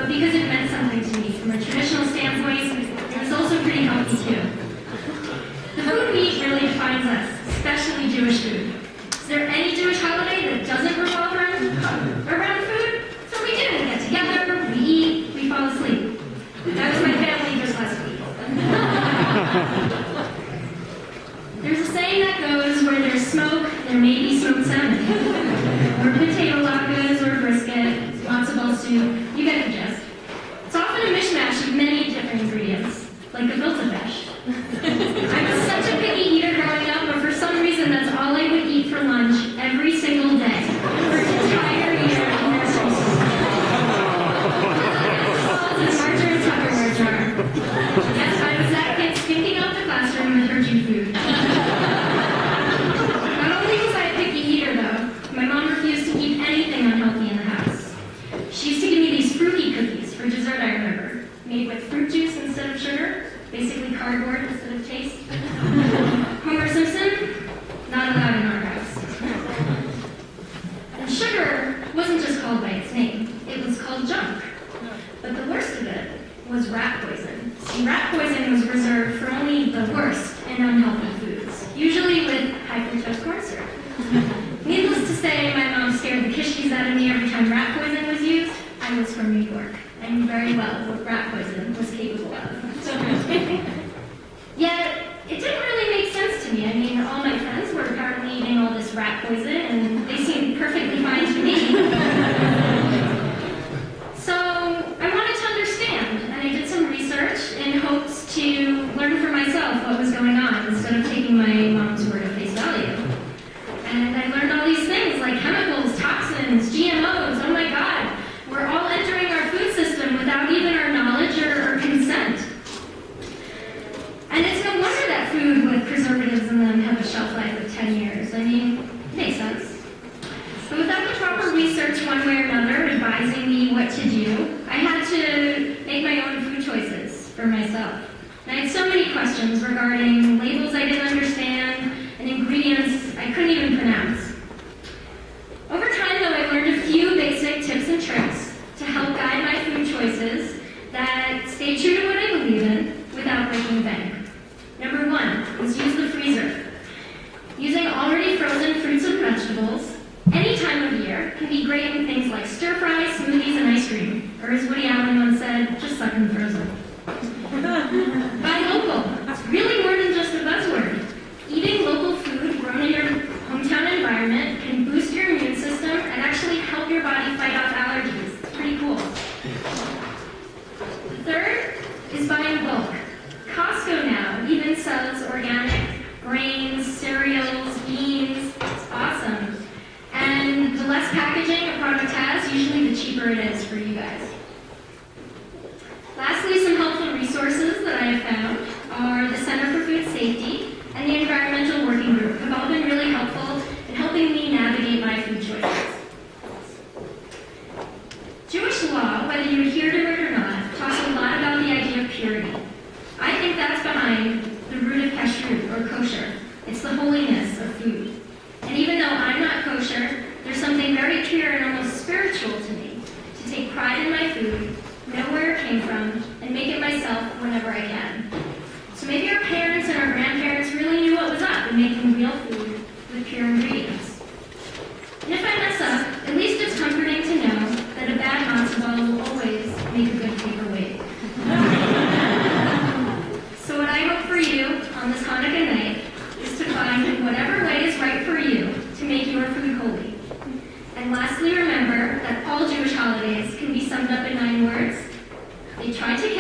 but because it meant something to me from a traditional standpoint, it was also pretty healthy too. The food we eat really defines us, especially Jewish food. Is there any Jewish holiday that doesn't revolve around food? So we do. We get together, we eat, we fall asleep. That was my family just last week. There's a saying that goes, where there's smoke, there may be smoked salmon. Or potato latkes, or brisket, matzo ball soup, you get the gist. It's often a mishmash of many different ingredients, like a gefilte fish. I was such a picky eater growing up, but for some reason that's all I would eat for lunch every single day for an entire year in nursery school. And margarine Tupperware jar. Yes, I was that kid stinking out the classroom with her Jew food. Not only was I a picky eater, though, my mom refused to keep anything unhealthy in the house. She used to give me these fruity cookies for dessert, I remember, made with fruit juice instead of sugar. Basically cardboard instead of taste. Homer Simpson, not allowed in our house. And sugar wasn't just called by its name, it was called junk. But the worst of it was rat poison. See, rat poison was reserved for only the worst and unhealthy foods, usually with high fructose corn syrup. Needless to say, my mom scared the kishkis out of me every time rat poison was used. I was from New York. I knew very well what rat poison was capable of. Yet, it didn't really make sense to me. I mean, all my friends were apparently eating all this rat poison, and they seemed perfectly fine to me. So, I wanted to understand, and I did some research in hopes to learn for myself what was going on, instead of taking my mom's word at face value. And I learned all these things, like chemicals, toxins, GMOs, oh my God. We're all entering our food system without even our knowledge or consent. And it's no wonder that food with preservatives in them have a shelf life of 10 years. I mean, it makes sense. But without the proper research one way or another advising me what to do, I had to make my own food choices for myself. And I had so many questions regarding labels I didn't understand and ingredients I couldn't even pronounce. Over time, though, I learned a few basic tips and tricks to help guide my food choices that stay true to what I believe in without breaking the bank. Number one is use the freezer. Using already frozen fruits and vegetables any time of year can be great in things like stir fry, smoothies, and ice cream. Or as Woody Allen once said, just suck in frozen. Buy local. It's really more than just a buzzword. Eating local food grown in your hometown environment can boost your immune system and actually help your body fight off allergies. It's pretty cool. The third is buy in bulk. Costco now even sells organic grains, cereals, beans. It's awesome. And the less packaging a product has, usually the cheaper it is for you guys. Lastly, some helpful resources that I have found are the Center for Food Safety and the Environmental Working Group have all been really helpful in helping me navigate my food choices. Jewish law, whether you adhere to it or not, talks a lot about the idea of purity. I think that's behind the root of kashrut, or kosher. It's the holiness of food. And even though I'm not kosher, there's something very pure and almost spiritual to me, to take pride in my food, know where it came from, and make it myself whenever I can. So maybe our parents and our grandparents really knew what was up in making real food with pure ingredients. And if I mess up, at least it's comforting to know that a bad matzo ball will always make a good paperweight. So what I hope for you on this Hanukkah night is to find whatever way is right for you to make your food holy. And lastly, remember that all Jewish holidays can be summed up in 9 words. They try to